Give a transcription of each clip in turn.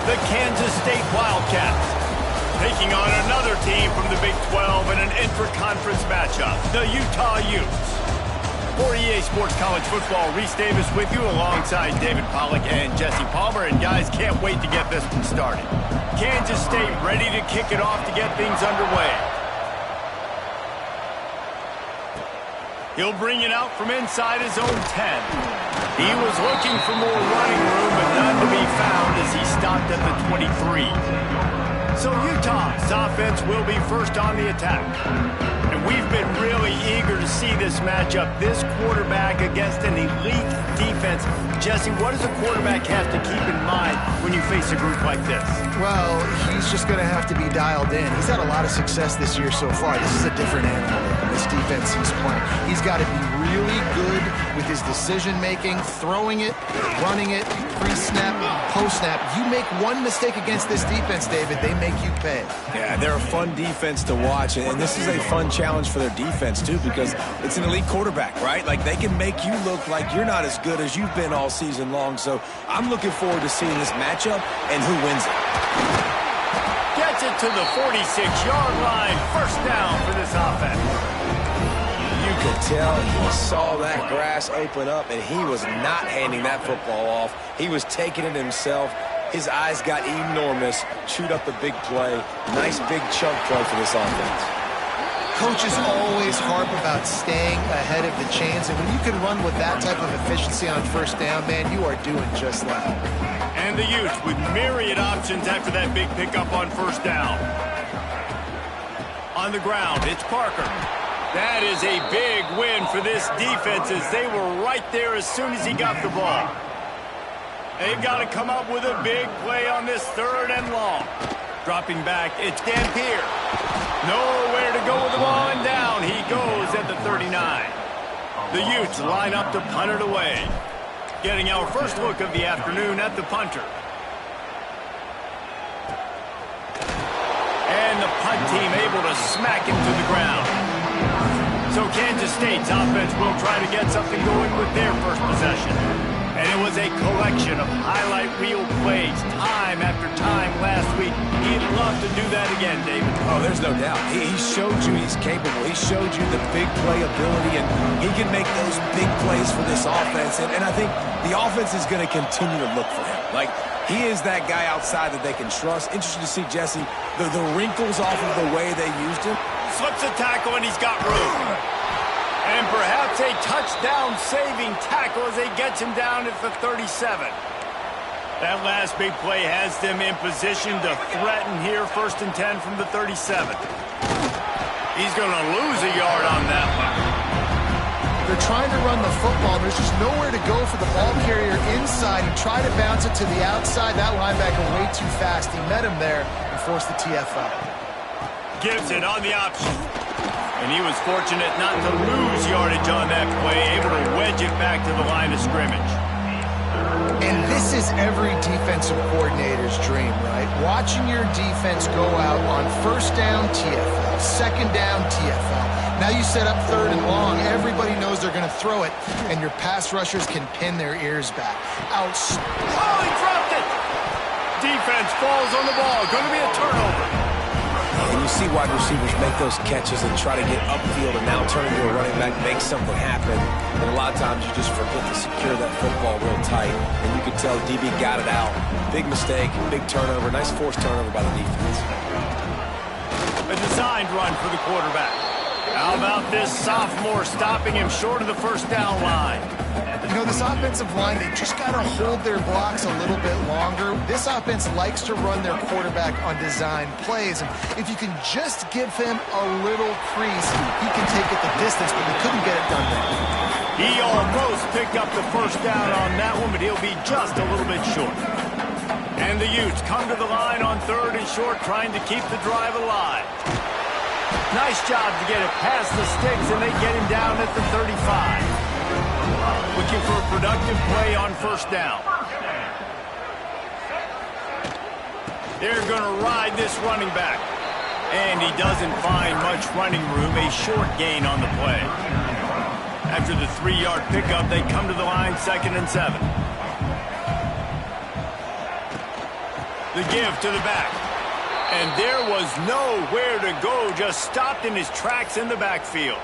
the Kansas State Wildcats, taking on another team from the Big 12 in an intra-conference matchup, the Utah Utes. For EA Sports College Football, Reese Davis with you alongside David Pollack and Jesse Palmer. And guys, can't wait to get this one started. Kansas State ready to kick it off to get things underway. He'll bring it out from inside his own 10. He was looking for more running room, but none to be found as he stopped at the 23. So Utah's offense will be first on the attack. And we've been really eager to see this matchup, this quarterback against an elite defense. Jesse, what does a quarterback have to keep in mind when you face a group like this? Well, he's just going to have to be dialed in. He's had a lot of success this year so far. This is a different animal than this defense he's playing. He's got to be really good with his decision-making, throwing it, running it, pre-snap, post-snap. You make one mistake against this defense, David, they make you pay. Yeah, they're a fun defense to watch, and this is a fun challenge for their defense, too, because it's an elite quarterback, right? Like, they can make you look like you're not as good as you've been all season long, so I'm looking forward to seeing this matchup and who wins it. Gets it to the 46-yard line. First down for this offense. You could tell he saw that grass open up, and he was not handing that football off. He was taking it himself. His eyes got enormous, chewed up the big play. Nice big chunk play for this offense. Coaches always harp about staying ahead of the chains, and when you can run with that type of efficiency on first down, man, you are doing just that. And the Utes with myriad options after that big pickup on first down. On the ground, it's Parker. That is a big win for this defense as they were right there as soon as he got the ball. They've got to come up with a big play on this 3rd and long. Dropping back, it's Dampier. Nowhere to go with the ball, and down he goes at the 39. The Utes line up to punt it away. Getting our first look of the afternoon at the punter. And the punt team able to smack him to the ground. So Kansas State's offense will try to get something going with their first possession. And it was a collection of highlight reel plays time after time last week. He'd love to do that again, David. Oh, there's no doubt. He showed you he's capable. He showed you the big play ability, and he can make those big plays for this offense. And I think the offense is going to continue to look for him. Like, he is that guy outside that they can trust. Interesting to see, Jesse, the wrinkles off of the way they used him. Slips a tackle, and he's got room. And perhaps a touchdown-saving tackle as they get him down at the 37. That last big play has them in position to threaten here, 1st and 10 from the 37. He's going to lose a yard on that one. They're trying to run the football. There's just nowhere to go for the ball carrier inside. He tried to bounce it to the outside. That linebacker way too fast. He met him there and forced the TFL. Gibson on the option. And he was fortunate not to lose yardage on that play, able to wedge it back to the line of scrimmage. And this is every defensive coordinator's dream, right? Watching your defense go out on 1st down, TFL, 2nd down, TFL. Now you set up 3rd and long. Everybody knows they're going to throw it, and your pass rushers can pin their ears back. Oh, he dropped it! Defense falls on the ball. Going to be a turnover. And you see wide receivers make those catches and try to get upfield and now turn into a running back, make something happen. And a lot of times you just forget to secure that football real tight. And you can tell DB got it out. Big mistake, big turnover, nice forced turnover by the defense. A designed run for the quarterback. How about this sophomore stopping him short of the 1st down line? You know, this offensive line, they just got to hold their blocks a little bit longer. This offense likes to run their quarterback on design plays. And if you can just give him a little crease, he can take it the distance, but they couldn't get it done there. He almost picked up the 1st down on that one, but he'll be just a little bit short. And the Utes come to the line on 3rd and short, trying to keep the drive alive. Nice job to get it past the sticks, and they get him down at the 35. Looking for a productive play on 1st down. They're going to ride this running back. And he doesn't find much running room, a short gain on the play. After the 3-yard pickup, they come to the line 2nd and 7. The give to the back. And there was nowhere to go, just stopped in his tracks in the backfield.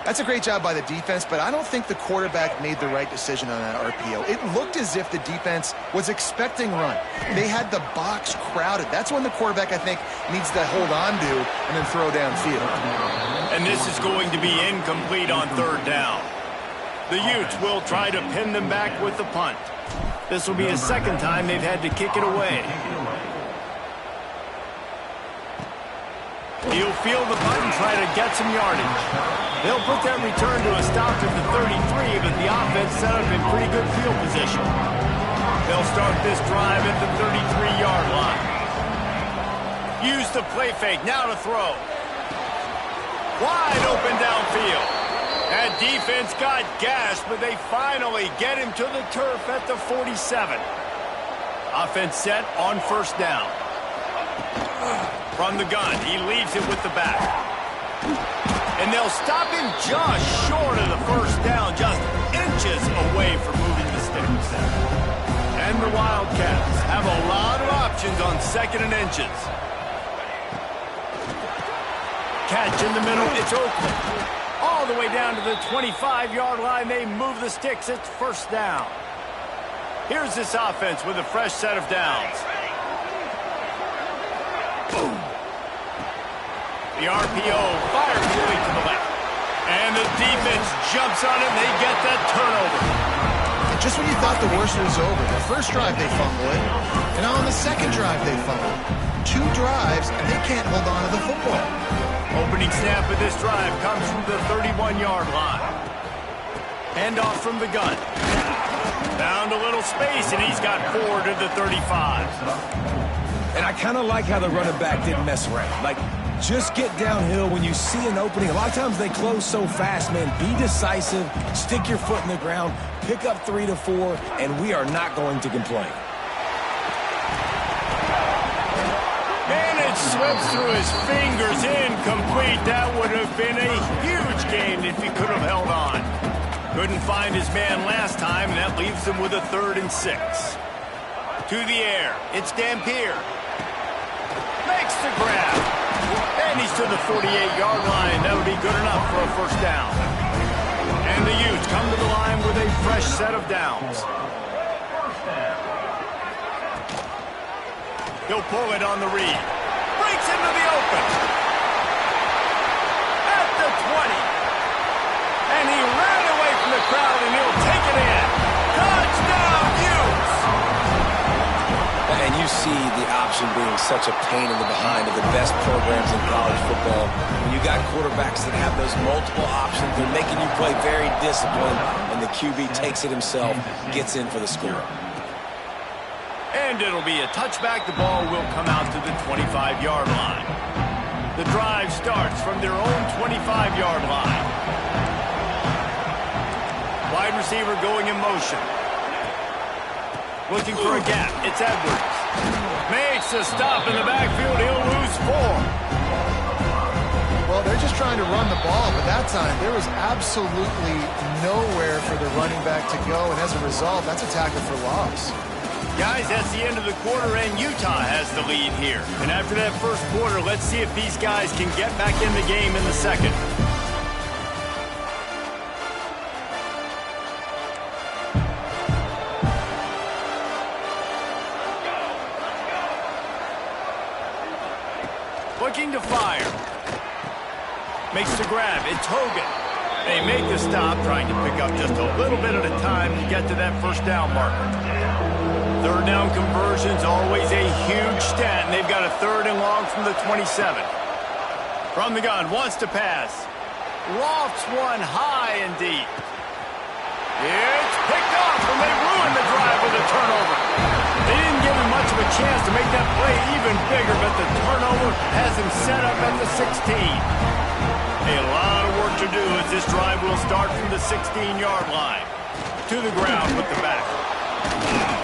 That's a great job by the defense, but I don't think the quarterback made the right decision on that RPO. It looked as if the defense was expecting run. They had the box crowded. That's when the quarterback, I think, needs to hold on to and then throw downfield. And this is going to be incomplete on third down. The Utes will try to pin them back with the punt. This will be a second time they've had to kick it away. He'll field the punt and try to get some yardage. They'll put that return to a stop at the 33, but the offense set up in pretty good field position. They'll start this drive at the 33-yard line. Use the play fake, now to throw. Wide open downfield. That defense got gashed, but they finally get him to the turf at the 47. Offense set on first down. From the gun, he leaves it with the back. And they'll stop him just short of the first down, just inches away from moving the sticks. And the Wildcats have a lot of options on second and inches. Catch in the middle, it's Oakland. All the way down to the 25-yard line, they move the sticks, it's first down. Here's this offense with a fresh set of downs. The RPO fires fully to the left. And the defense jumps on it, and they get that turnover. Just when you thought the worst was over, the first drive they fumble it, and on the second drive they fumble. 2 drives, and they can't hold on to the football. Opening snap of this drive comes from the 31-yard line. Handoff from the gun. Found a little space, and he's got 4 to the 35. And I kind of like how the running back didn't mess around. Like, just get downhill when you see an opening. A lot of times they close so fast, man. Be decisive, stick your foot in the ground, pick up 3 to 4, and we are not going to complain. And it slips through his fingers, incomplete. That would have been a huge gain if he could have held on. Couldn't find his man last time, and that leaves him with a 3rd and 6. To the air, it's Dampier. Makes the grab. And he's to the 48-yard line. That'll be good enough for a first down. And the Utes come to the line with a fresh set of downs. He'll pull it on the read. Breaks into the open. At the 20. And he ran away from the crowd, and he'll take it in. Touchdown, Utes! And you see the option being such a pain in the behind of the best programs in college football. When you got quarterbacks that have those multiple options, they're making you play very disciplined, and the QB takes it himself, gets in for the score. And it'll be a touchback. The ball will come out to the 25-yard line. The drive starts from their own 25-yard line. Wide receiver going in motion. Looking for a gap. It's Edwards. Makes a stop in the backfield. He'll lose 4. Well, they're just trying to run the ball, but that time there was absolutely nowhere for the running back to go, and as a result, that's a tackle for loss. Guys, that's the end of the quarter, and Utah has the lead here. And after that first quarter, let's see if these guys can get back in the game in the second. Looking to fire. Makes the grab. It's Hogan. They make the stop, trying to pick up just a little bit at a time to get to that first down marker. Third down conversion's always a huge stat, and they've got a 3rd and long from the 27. From the gun, wants to pass. Lofts one high and deep. It's picked off, and they ruined the drive with a turnover. They didn't give him much of a chance to make that play even bigger, but the turnover has him set up at the 16. A lot of work to do as this drive will start from the 16-yard line. To the ground with the back.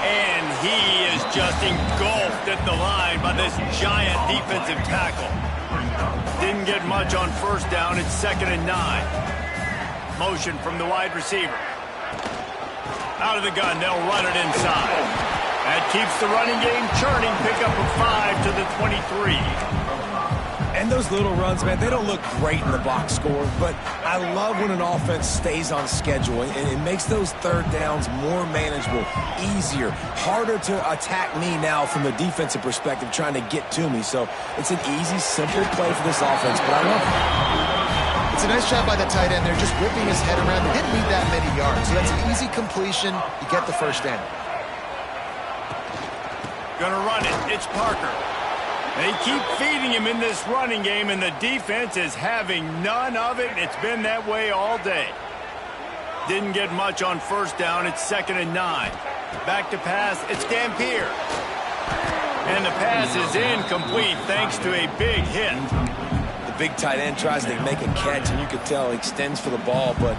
And he is just engulfed at the line by this giant defensive tackle. Didn't get much on first down. It's 2nd and 9. Motion from the wide receiver. Out of the gun, they'll run it inside. That keeps the running game churning. Pick up a 5 to the 23. And those little runs, man, they don't look great in the box score, but I love when an offense stays on schedule, and it makes those third downs more manageable, easier, harder to attack me now from the defensive perspective trying to get to me. So it's an easy, simple play for this offense, but I love it. It's a nice job by the tight end. They're just whipping his head around. They didn't need that many yards, so that's an easy completion. You get the first down. Gonna run it. It's Parker. They keep feeding him in this running game, and the defense is having none of it. It's been that way all day. Didn't get much on first down. It's 2nd and 9. Back to pass. It's Dampier. And the pass is incomplete thanks to a big hit. The big tight end tries to make a catch, and you can tell he extends for the ball, but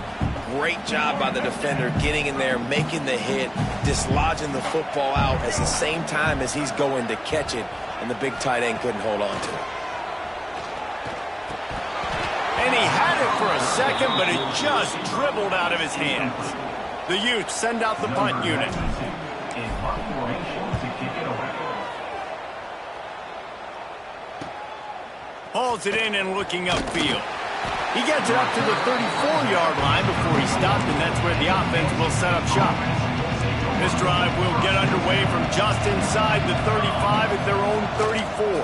great job by the defender getting in there, making the hit, dislodging the football out at the same time as he's going to catch it, and the big tight end couldn't hold on to it. And he had it for a second, but it just dribbled out of his hands. The Utes send out the punt unit. Hauls it in and looking upfield. He gets it up to the 34-yard line before he stopped, and that's where the offense will set up shop. This drive will get underway from just inside the 35 at their own 34.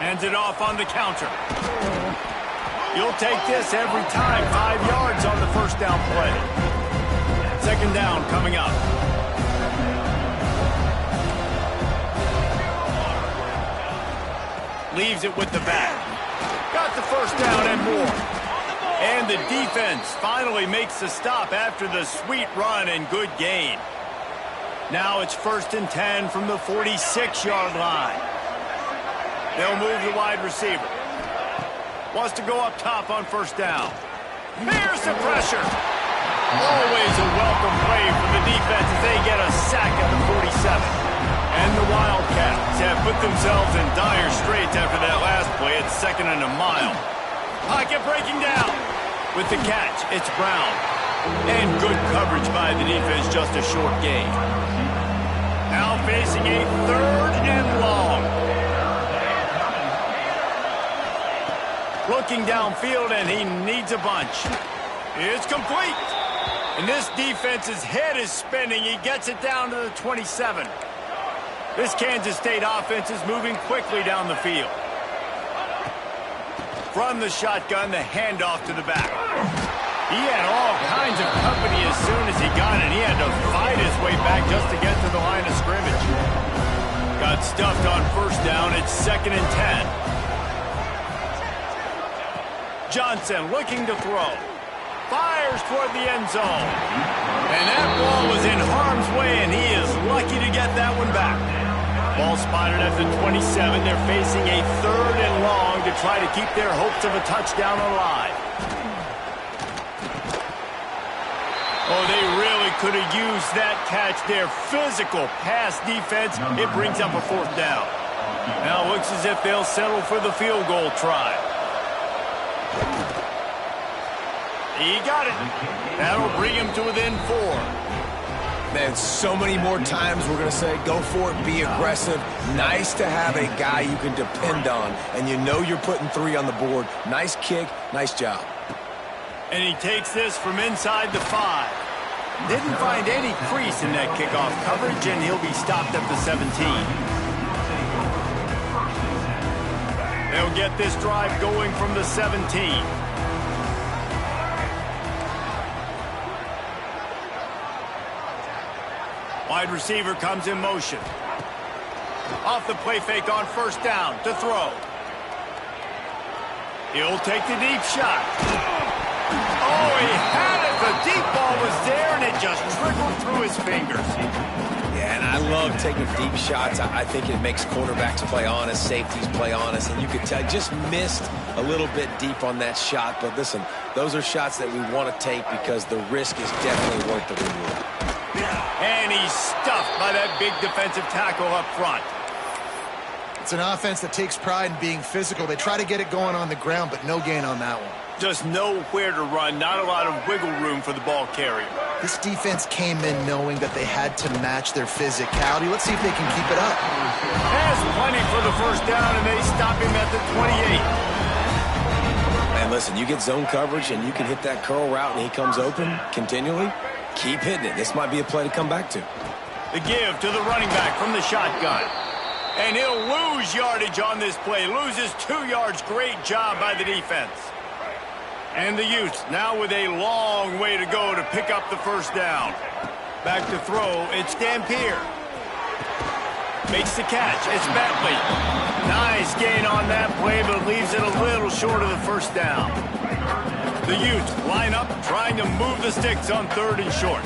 Hands it off on the counter. You'll take this every time. 5 yards on the first down play. 2nd down coming up. Leaves it with the back. Got the first down and more. And the defense finally makes the stop after the sweet run and good gain. Now it's 1st and 10 from the 46-yard line. They'll move the wide receiver. Wants to go up top on first down. Here's the pressure. Always a welcome play for the defense as they get a sack at the 47. And the Wildcats have put themselves in dire straits after that last play. It's 2nd and a mile. Pocket breaking down. With the catch, it's Brown. And good coverage by the defense, just a short gain. Now facing a 3rd and long. Looking downfield, and he needs a bunch. It's complete. And this defense's head is spinning. He gets it down to the 27. This Kansas State offense is moving quickly down the field. From the shotgun, the handoff to the back. He had all kinds of company as soon as he got it. He had to fight his way back just to get to the line of scrimmage. Got stuffed on first down. It's 2nd and 10. Johnson looking to throw. Fires toward the end zone. And that ball was in harm's way, and he is lucky to get that one back. Ball spotted at the 27. They're facing a 3rd and long to try to keep their hopes of a touchdown alive. Oh, they really could have used that catch. Their physical pass defense, it brings up a 4th down. Now it looks as if they'll settle for the field goal try. He got it. That'll bring him to within 4. Man, so many more times we're going to say, go for it, be aggressive. Nice to have a guy you can depend on, and you know you're putting 3 on the board. Nice kick, nice job. And he takes this from inside the 5. Didn't find any crease in that kickoff coverage, and he'll be stopped at the 17. They'll get this drive going from the 17. Wide receiver comes in motion. Off the play fake on first down to throw. He'll take the deep shot. Oh, he had it. The deep ball was there, and it just trickled through his fingers. Yeah, and I love taking deep shots. I think it makes quarterbacks play honest, safeties play honest, and you could tell just missed a little bit deep on that shot. But listen, those are shots that we want to take because the risk is definitely worth the reward. And he's stuffed by that big defensive tackle up front. It's an offense that takes pride in being physical. They try to get it going on the ground, but no gain on that one. Just nowhere to run, not a lot of wiggle room for the ball carrier. This defense came in knowing that they had to match their physicality. Let's see if they can keep it up. Has plenty for the first down, and they stop him at the 28. And listen, you get zone coverage and you can hit that curl route and he comes open continually. Keep hitting it. This might be a play to come back to. The give to the running back from the shotgun. And he'll lose yardage on this play. Loses 2 yards. Great job by the defense. And the Utes now with a long way to go to pick up the first down. Back to throw. It's Dampier. Makes the catch. It's Bentley. Nice gain on that play, but leaves it a little short of the first down. The Utes line up, trying to move the sticks on 3rd and short.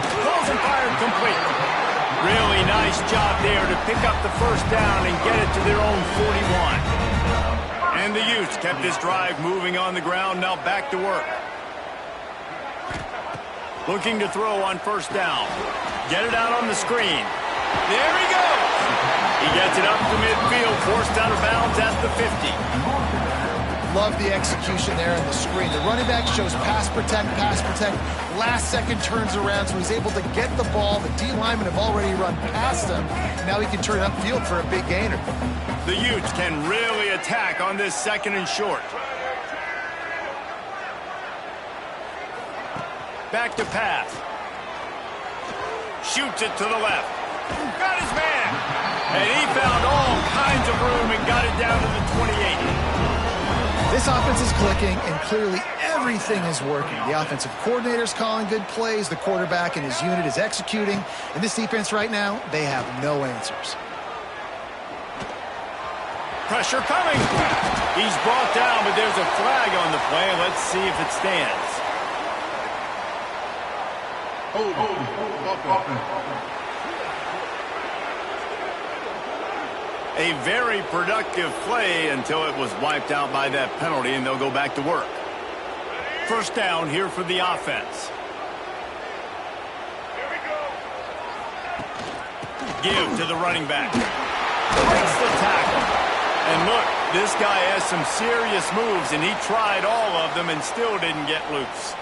Throws and fired complete. Really nice job there to pick up the first down and get it to their own 41. And the Utes kept this drive moving on the ground, now back to work. Looking to throw on first down. Get it out on the screen. There he goes. He gets it up to midfield, forced out of bounds at the 50. Love the execution there on the screen. The running back shows pass protect, pass protect. Last second turns around, so he's able to get the ball. The D linemen have already run past him. Now he can turn upfield for a big gainer. The Utes can really attack on this 2nd and short. Back to pass. Shoots it to the left. Got his man. And he found all kinds of room and got it down to the 28. This offense is clicking, and clearly everything is working. The offensive coordinator's calling good plays. The quarterback and his unit is executing. And this defense right now, they have no answers. Pressure coming. He's brought down, but there's a flag on the play. Let's see if it stands. A very productive play until it was wiped out by that penalty, and they'll go back to work. First down here for the offense. Give to the running back. Breaks the tackle. And look, this guy has some serious moves, and he tried all of them and still didn't get loose.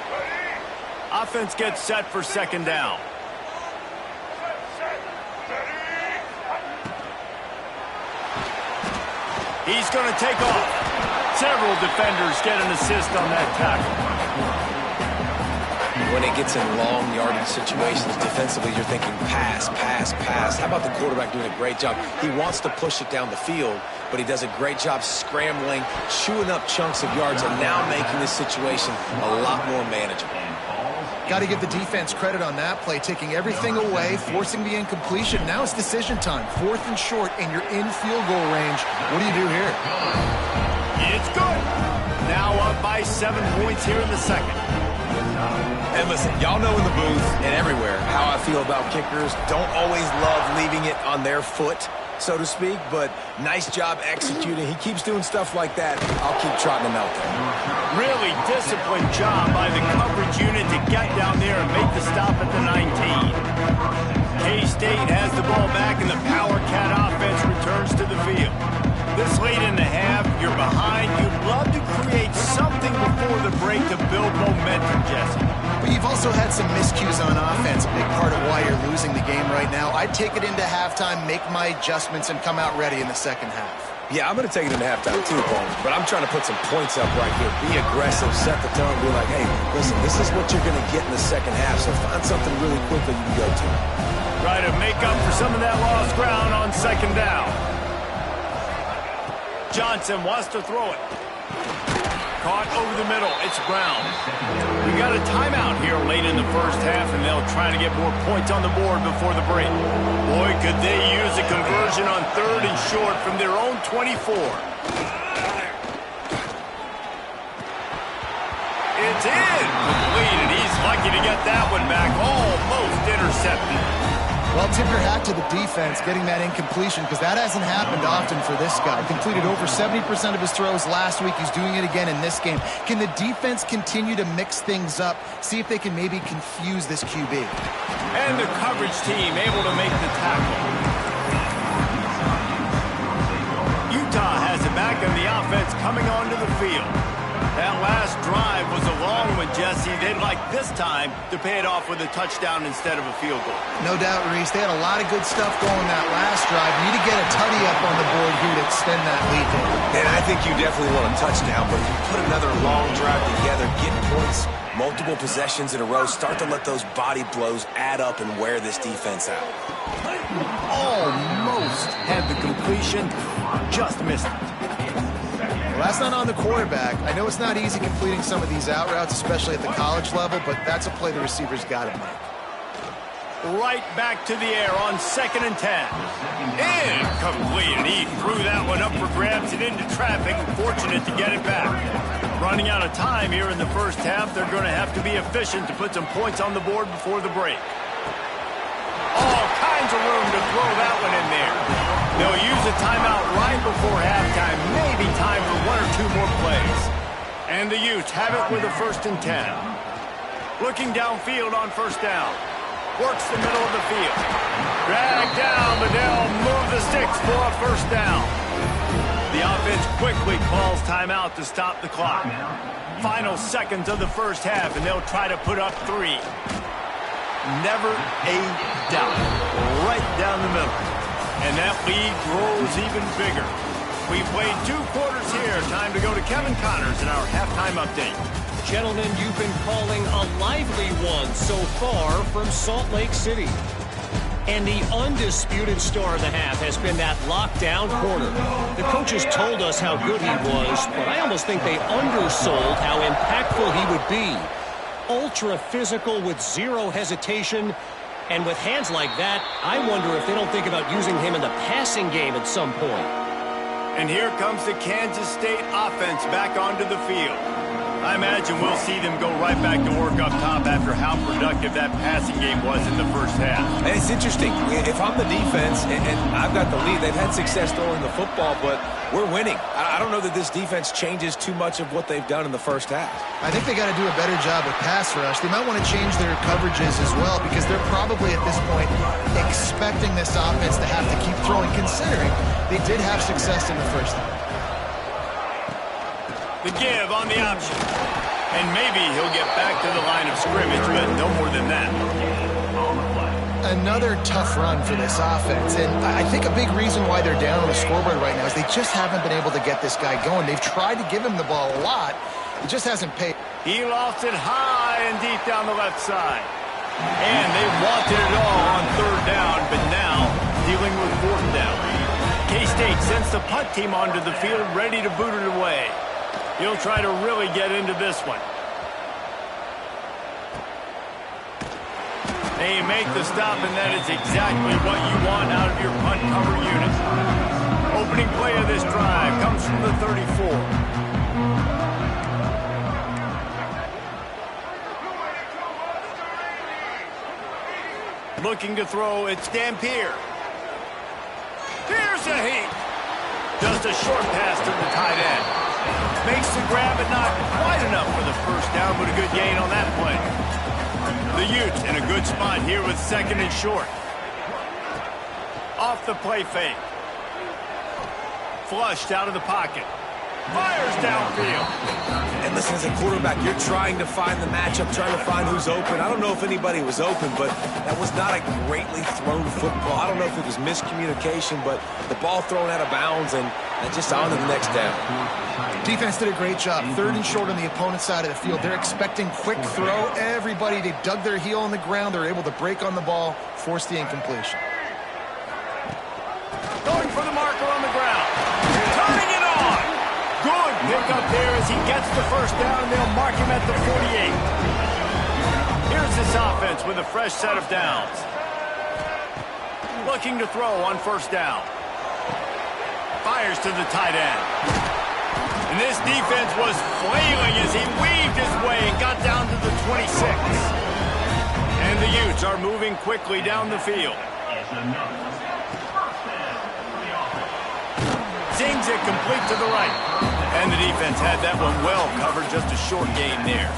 Offense gets set for 2nd down. He's going to take off. Several defenders get an assist on that tackle. When it gets in long yardage situations defensively, you're thinking pass, pass, pass. How about the quarterback doing a great job? He wants to push it down the field, but he does a great job scrambling, chewing up chunks of yards, and now making this situation a lot more manageable. Got to give the defense credit on that play, taking everything away, forcing the incompletion. Now it's decision time. 4th and short, and you're in field goal range. What do you do here? It's good. Now up by 7 points here in the 2nd. And listen, y'all know in the booth and everywhere how I feel about kickers. Don't always love leaving it on their foot, so to speak, but nice job executing. He keeps doing stuff like that. I'll keep trotting him out there. Really disciplined job by the coverage unit to get down there and make the stop at the 19. K-State has the ball back, and the Power Cat offense returns to the field. This late in the half, you're behind. You'd love to create something before the break to build momentum, Jesse. But you've also had some miscues on offense, a big part of why you're losing the game right now. I'd take it into halftime, make my adjustments, and come out ready in the 2nd half. Yeah, I'm going to take it into halftime too, Paul. But I'm trying to put some points up right here. Be aggressive, set the tone, be like, hey, listen, this is what you're going to get in the 2nd half, so find something really quickly you can go to. Try to make up for some of that lost ground on 2nd down. Johnson wants to throw it. Caught over the middle. It's Brown. We got a timeout here late in the first half, and they'll try to get more points on the board before the break. Boy, could they use a conversion on 3rd and short from their own 24. It's in. Complete, and he's lucky to get that one back. Almost intercepted. Well, tip your hat to the defense getting that incompletion because that hasn't happened often for this guy. Completed over 70% of his throws last week. He's doing it again in this game. Can the defense continue to mix things up? See if they can maybe confuse this QB. And the coverage team able to make the tackle. Utah has it back and the offense coming onto the field. That last drive was a long one, Jesse. They'd like this time to pay it off with a touchdown instead of a field goal. No doubt, Reese. They had a lot of good stuff going that last drive. You need to get a tutty up on the board here to extend that lead. And I think you definitely want a touchdown, but if you put another long drive together, get points, multiple possessions in a row, start to let those body blows add up and wear this defense out. Almost had the completion, just missed it. Well, that's not on the quarterback. I know it's not easy completing some of these out routes, especially at the college level, but that's a play the receiver's got to make. Right back to the air on 2nd and 10. Incomplete, and he threw that one up for grabs and into traffic. Fortunate to get it back. Running out of time here in the first half. They're going to have to be efficient to put some points on the board before the break. All kinds of room to throw that one in there. They'll use a timeout right before halftime. Maybe time for 1 or 2 more plays. And the Utes have it with a 1st and 10. Looking downfield on 1st down. Works the middle of the field. Drag down, but they'll move the sticks for a 1st down. The offense quickly calls timeout to stop the clock. Final seconds of the first half, and they'll try to put up 3. Never a doubt. Right down the middle. And that lead grows even bigger. We played 2 quarters here. Time to go to Kevin Connors in our halftime update. Gentlemen, you've been calling a lively one so far from Salt Lake City. And the undisputed star of the half has been that lockdown corner. The coaches told us how good he was, but I almost think they undersold how impactful he would be. Ultra physical with zero hesitation. And with hands like that, I wonder if they don't think about using him in the passing game at some point. And here comes the Kansas State offense back onto the field. I imagine we'll see them go right back to work up top after how productive that passing game was in the first half. And it's interesting. If I'm the defense and I've got the lead, they've had success throwing the football, but we're winning. I don't know that this defense changes too much of what they've done in the first half. I think they got to do a better job with pass rush. They might want to change their coverages as well because they're probably at this point expecting this offense to have to keep throwing, considering they did have success in the first half. The give on the option. And maybe he'll get back to the line of scrimmage, but no more than that. Another tough run for this offense, and I think a big reason why they're down on the scoreboard right now is they just haven't been able to get this guy going. They've tried to give him the ball a lot. It just hasn't paid. He lost it high and deep down the left side. And they wanted it all on 3rd down, but now dealing with 4th down. K-State sends the punt team onto the field, ready to boot it away. He'll try to really get into this one. They make the stop, and that is exactly what you want out of your punt cover unit. Opening play of this drive comes from the 34. Looking to throw, it's Dampier. Here's a heat. Just a short pass to the tight end. Makes the grab, but not quite enough for the 1st down, but a good gain on that play. The Utes in a good spot here with 2nd and short. Off the play fake. Flushed out of the pocket. Fires downfield. And listen, as a quarterback, you're trying to find the matchup, trying to find who's open. I don't know if anybody was open, but that was not a greatly thrown football. I don't know if it was miscommunication, but the ball thrown out of bounds and just on to the next down. Defense did a great job. 3rd and short on the opponent's side of the field. They're expecting quick throw. Everybody, they dug their heel on the ground. They're able to break on the ball, force the incompletion. Going for the marker on the ground. Turning it on. Good pick up there as he gets the 1st down, and they'll mark him at the 48. Here's this offense with a fresh set of downs. Looking to throw on 1st down. Fires to the tight end. And this defense was flailing as he weaved his way and got down to the 26. And the Utes are moving quickly down the field. Zings it complete to the right. And the defense had that one well covered, just a short gain there.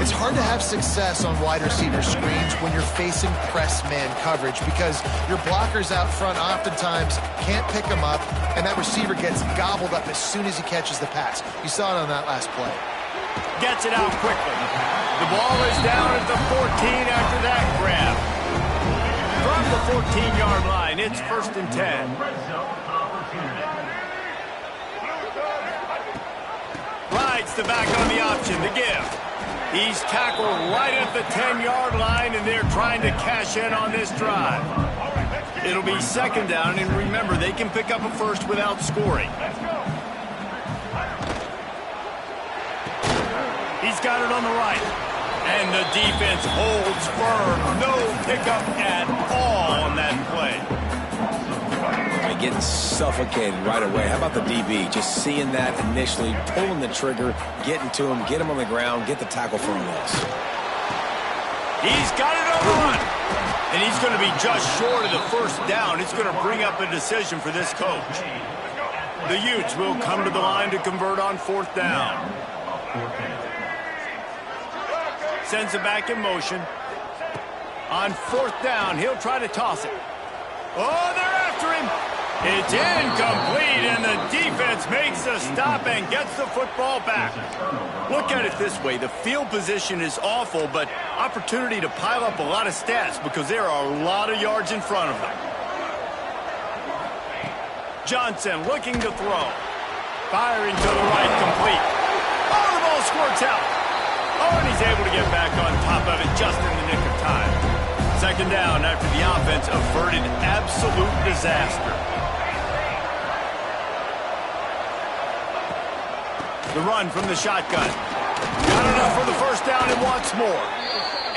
It's hard to have success on wide receiver screens when you're facing press man coverage because your blockers out front oftentimes can't pick them up, and that receiver gets gobbled up as soon as he catches the pass. You saw it on that last play. Gets it out quickly. The ball is down at the 14 after that grab. From the 14-yard line, it's 1st and 10. Rides the back on the option to give. He's tackled right at the 10-yard line, and they're trying to cash in on this drive. It'll be 2nd down, and remember, they can pick up a first without scoring. He's got it on the right. And the defense holds firm. No pickup at all on that play. Getting suffocated right away. How about the DB? Just seeing that initially, pulling the trigger, getting to him, get him on the ground, get the tackle for a loss. He's got it on the run. And he's going to be just short of the 1st down. It's going to bring up a decision for this coach. The Utes will come to the line to convert on 4th down. Sends it back in motion. On 4th down, he'll try to toss it. Oh, they're after him. It's incomplete, and the defense makes a stop and gets the football back. Look at it this way. The field position is awful, but opportunity to pile up a lot of stats because there are a lot of yards in front of them. Johnson looking to throw. Firing to the right, complete. Oh, the ball squirts out. Oh, and he's able to get back on top of it just in the nick of time. 2nd down after the offense averted absolute disaster. The run from the shotgun. Got enough for the 1st down and wants more.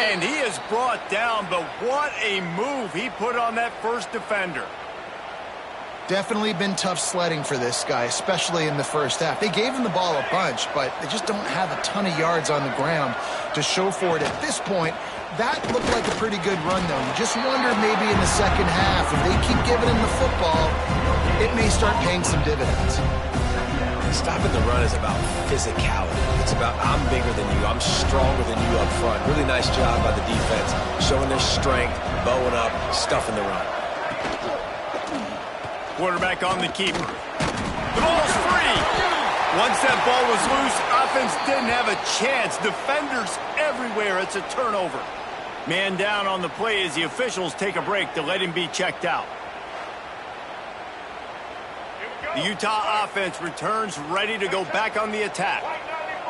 And he is brought down, but what a move he put on that first defender. Definitely been tough sledding for this guy, especially in the 1st half. They gave him the ball a bunch, but they just don't have a ton of yards on the ground to show for it at this point. That looked like a pretty good run, though. You just wonder maybe in the 2nd half, if they keep giving him the football, it may start paying some dividends. Stopping the run is about physicality. It's about I'm bigger than you. I'm stronger than you up front. Really nice job by the defense, showing their strength, bowing up, stuffing the run. Quarterback on the keeper. The ball's free. Once that ball was loose, offense didn't have a chance. Defenders everywhere. It's a turnover. Man down on the play as the officials take a break to let him be checked out. The Utah offense returns ready to go back on the attack.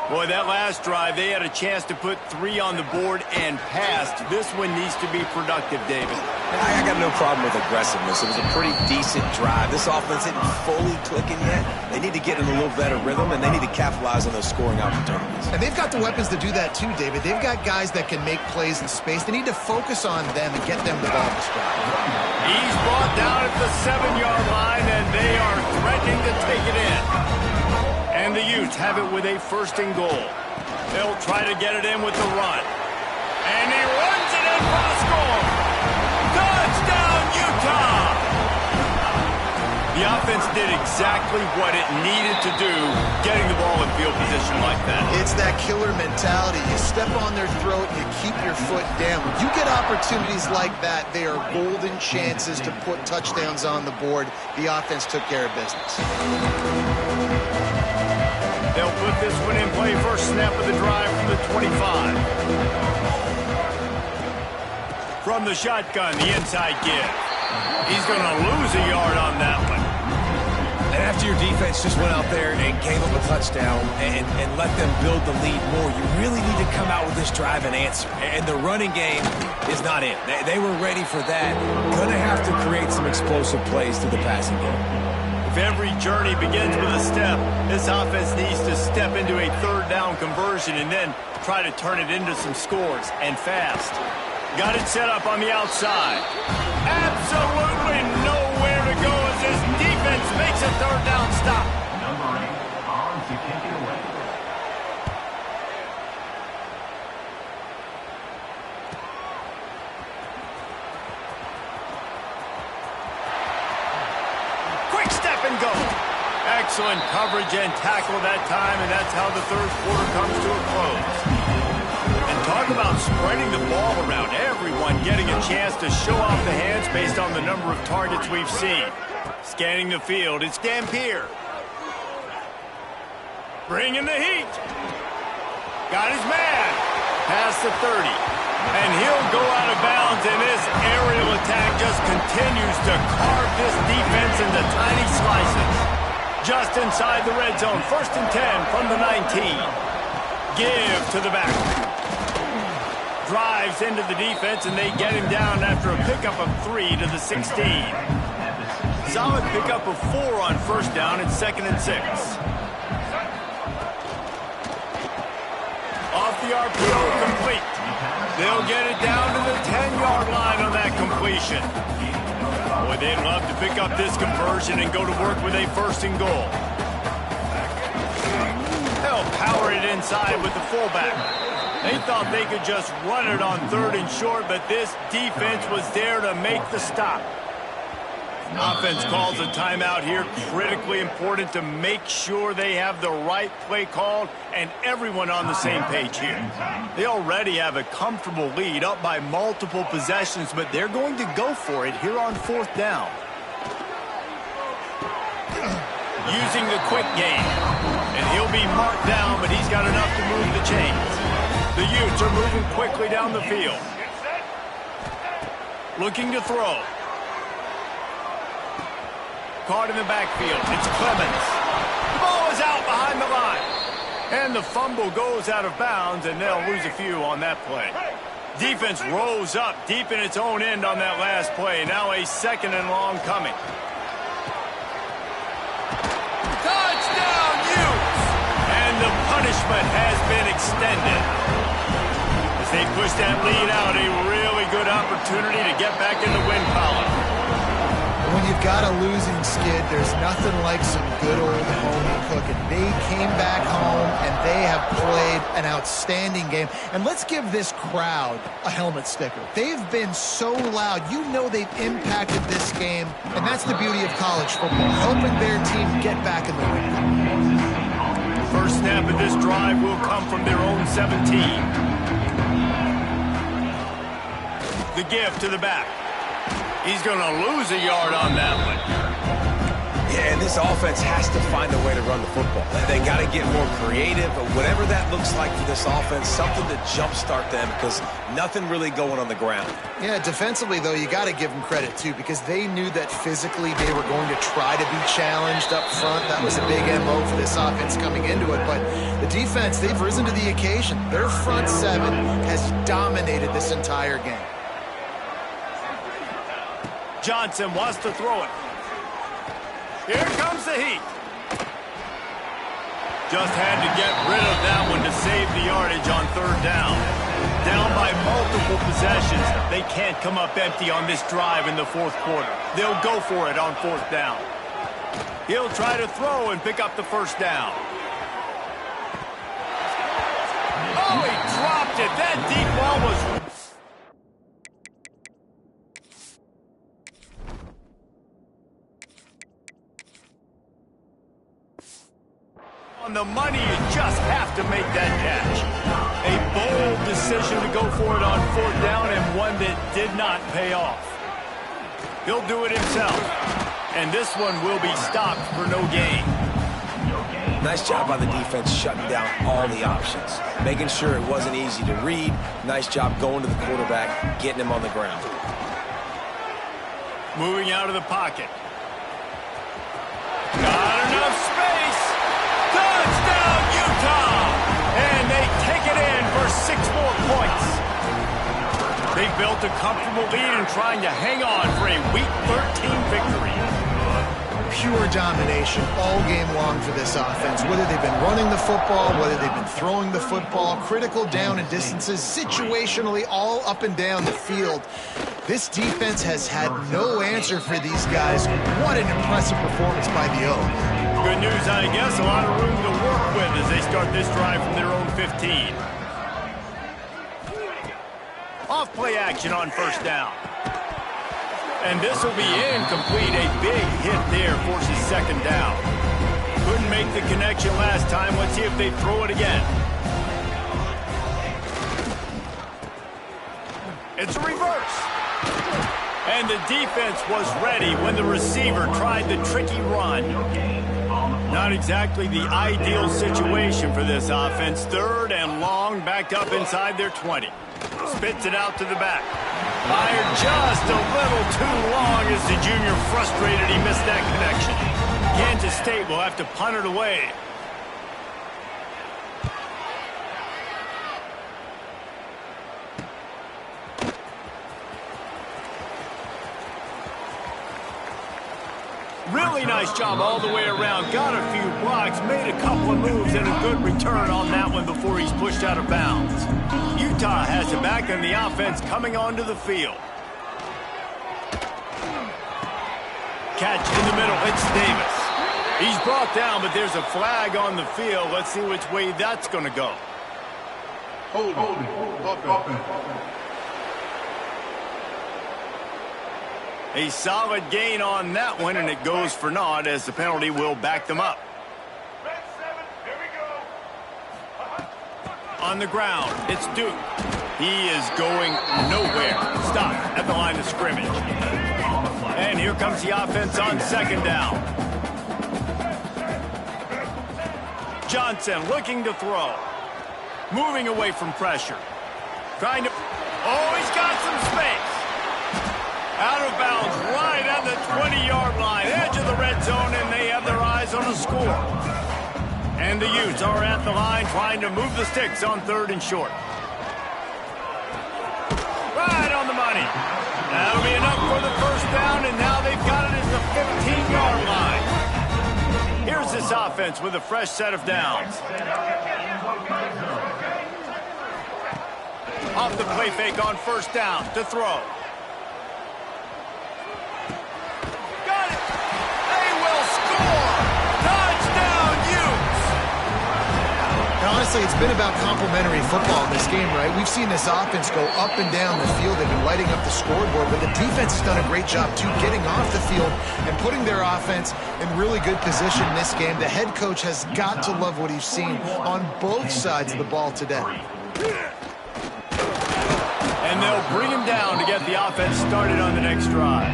Boy, that last drive, they had a chance to put 3 on the board and passed. This one needs to be productive, David. I got no problem with aggressiveness. It was a pretty decent drive. This offense isn't fully clicking yet. They need to get in a little better rhythm, and they need to capitalize on those scoring opportunities. And they've got the weapons to do that too, David. They've got guys that can make plays in space. They need to focus on them and get them the ball to strike. He's brought down at the 7-yard line, and they are threatening to take it in. And the Utes have it with a 1st and goal. They'll try to get it in with the run. And he runs it in for the score. Touchdown, Utah! The offense did exactly what it needed to do, getting the ball in field position like that. It's that killer mentality. You step on their throat, you keep your foot down. When you get opportunities like that, they are golden chances to put touchdowns on the board. The offense took care of business. They'll put this one in play. 1st snap of the drive from the 25. From the shotgun, the inside give. He's going to lose a yard on that one. And after your defense just went out there and gave up a touchdown and let them build the lead more, you really need to come out with this drive and answer. And the running game is not in. They were ready for that. Going to have to create some explosive plays through the passing game. If every journey begins with a step, this offense needs to step into a 3rd down conversion and then try to turn it into some scores, and fast. Got it set up on the outside. Absolutely nowhere to go as this defense makes a 3rd down stop. Number 8 on to kick it away. snap and go. Excellent coverage and tackle that time, and that's how the third quarter comes to a close. And talk about spreading the ball around. Everyone getting a chance to show off the hands based on the number of targets we've seen. Scanning the field, it's Dampier. Bringing the heat. Got his man. Past the 30. And he'll go out of bounds, and this aerial attack just continues to carve this defense into tiny slices. Just inside the red zone. 1st and 10 from the 19. Give to the back. Drives into the defense, and they get him down after a pickup of 3 to the 16. Solid pickup of 4 on 1st down and 2nd and 6. Off the RPO, complete. They'll get it down to the 10-yard line on that completion. Boy, they'd love to pick up this conversion and go to work with a 1st and goal. They'll power it inside with the fullback. They thought they could just run it on 3rd and short, but this defense was there to make the stop. Offense calls a timeout here. Critically important to make sure they have the right play called and everyone on the same page here. They already have a comfortable lead up by multiple possessions, but they're going to go for it here on 4th down. Using the quick game. And he'll be marked down, but he's got enough to move the chains. The Utes are moving quickly down the field. Looking to throw. Caught in the backfield. It's Clemens. The ball is out behind the line. And the fumble goes out of bounds, and they'll lose a few on that play. Defense rose up deep in its own end on that last play. Now a 2nd and long coming. Touchdown, Utes! And the punishment has been extended. As they push that lead out, a really good opportunity to get back in the win column. When you've got a losing skid, there's nothing like some good old home cooking. They came back home, and they have played an outstanding game. And let's give this crowd a helmet sticker. They've been so loud. You know they've impacted this game, and that's the beauty of college football, helping their team get back in the win. First snap of this drive will come from their own 17. The give to the back. He's going to lose a yard on that one. Yeah, and this offense has to find a way to run the football. They got to get more creative, but whatever that looks like for this offense, something to jumpstart them because nothing really going on the ground. Yeah, defensively, though, you got to give them credit, too, because they knew that physically they were going to try to be challenged up front. That was a big MO for this offense coming into it, but the defense, they've risen to the occasion. Their front 7 has dominated this entire game. Johnson wants to throw it. Here comes the heat. Just had to get rid of that one to save the yardage on 3rd down. Down by multiple possessions. They can't come up empty on this drive in the 4th quarter. They'll go for it on 4th down. He'll try to throw and pick up the 1st down. Oh, he dropped it. That deep ball was... on the money, you just have to make that catch. A bold decision to go for it on 4th down and one that did not pay off. He'll do it himself. And this one will be stopped for no gain. Nice job by the defense shutting down all the options. Making sure it wasn't easy to read. Nice job going to the quarterback, getting him on the ground. Moving out of the pocket. Got enough space. Touchdown, Utah! And they take it in for 6 more points. They built a comfortable lead and trying to hang on for a Week 13 victory. Pure domination all game long for this offense. Whether they've been running the football, whether they've been throwing the football, critical down and distances, situationally all up and down the field. This defense has had no answer for these guys. What an impressive performance by the O. Good news, I guess. A lot of room to work with as they start this drive from their own 15. Off play action on 1st down. And this will be incomplete. A big hit there forces second down. Couldn't make the connection last time. Let's see if they throw it again. It's a reverse. And the defense was ready when the receiver tried the tricky run. Not exactly the ideal situation for this offense. Third and long, backed up inside their 20. Spits it out to the back. Fired just a little too long as the junior frustrated he missed that connection. Kansas State will have to punt it away. Really nice job all the way around. Got a few blocks, made a couple of moves, and a good return on that one before he's pushed out of bounds. Utah has it back, and the offense coming onto the field. Catch in the middle. It's Davis. He's brought down, but there's a flag on the field. Let's see which way that's going to go. Hold on. A solid gain on that one, and it goes for naught as the penalty will back them up. On the ground, it's Duke. He is going nowhere. Stop at the line of scrimmage. And here comes the offense on second down. Johnson looking to throw. Moving away from pressure. Trying to... Oh, he's got some space. Out of bounds, right at the 20-yard line, edge of the red zone, and they have their eyes on a score. And the Utes are at the line trying to move the sticks on third and short. Right on the money. That'll be enough for the first down, and now they've got it at the 15-yard line. Here's this offense with a fresh set of downs. Off the play fake on first down to throw. Honestly, it's been about complementary football in this game, right? We've seen this offense go up and down the field. They've been lighting up the scoreboard, but the defense has done a great job, too, getting off the field and putting their offense in really good position in this game. The head coach has got to love what he's seen on both sides of the ball today. And they'll bring him down to get the offense started on the next drive.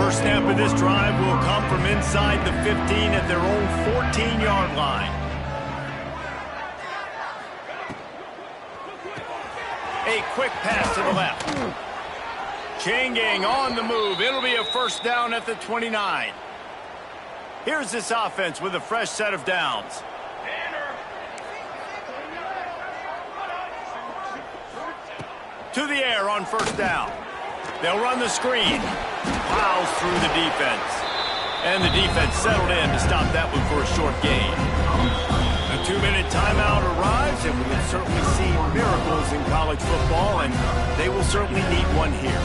First snap of this drive will come from inside the 15 at their own 14-yard line. A quick pass to the left. Chain gang on the move. It'll be a first down at the 29. Here's this offense with a fresh set of downs. To the air on first down. They'll run the screen. Plows through the defense. And the defense settled in to stop that one for a short gain. A 2-minute timeout arrives, and we will certainly see miracles in college football, and they will certainly need one here.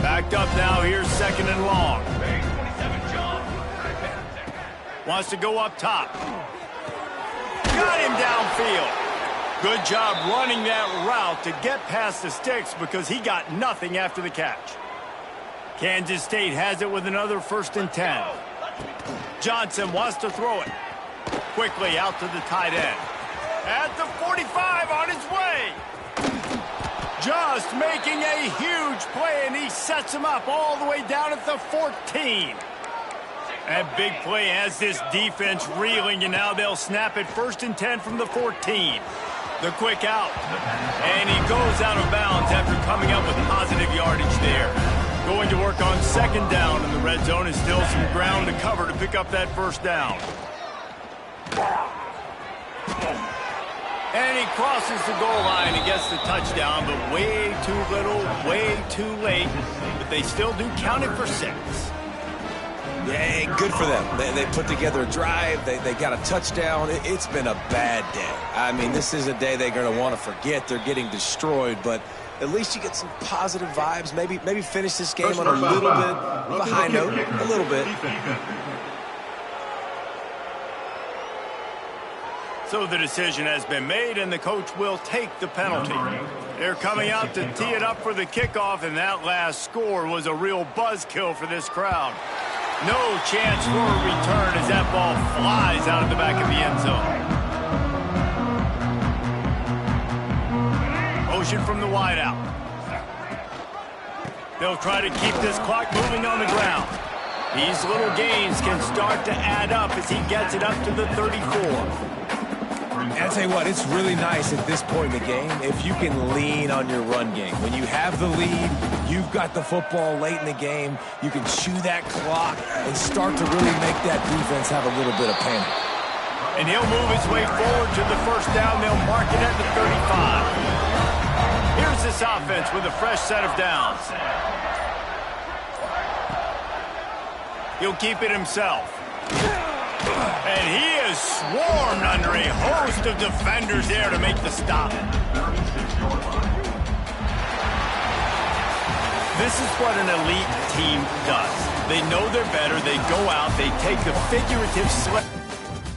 Backed up now, here's second and long. Wants to go up top. Got him downfield. Good job running that route to get past the sticks because he got nothing after the catch. Kansas State has it with another first and 10. Johnson wants to throw it. Quickly out to the tight end. At the 45 on his way. Just making a huge play, and he sets him up all the way down at the 14. That big play has this defense reeling, and now they'll snap it first and 10 from the 14. The quick out. And he goes out of bounds after coming up with positive yardage there. Going to work on second down in the red zone, and still some ground to cover to pick up that first down. And he crosses the goal line and gets the touchdown, but way too little, way too late. But they still do count it for 6. Yeah, good for them. They put together a drive. They got a touchdown. It's been a bad day. I mean, this is a day they're going to want to forget. They're getting destroyed, but at least you get some positive vibes. Maybe finish this game on a little bit of a high note, a little bit. So the decision has been made, and the coach will take the penalty. They're coming out to tee it up for the kickoff, and that last score was a real buzzkill for this crowd. No chance for a return as that ball flies out of the back of the end zone. Motion from the wideout. They'll try to keep this clock moving on the ground. These little gains can start to add up as he gets it up to the 34. And I'll tell you what, it's really nice at this point in the game if you can lean on your run game. When you have the lead, you've got the football late in the game, you can chew that clock and start to really make that defense have a little bit of panic. And he'll move his way forward to the first down. They'll mark it at the 35. Here's this offense with a fresh set of downs. He'll keep it himself. And he is swarmed under a host of defenders there to make the stop. This is what an elite team does. They know they're better. They go out. They take the figurative slip.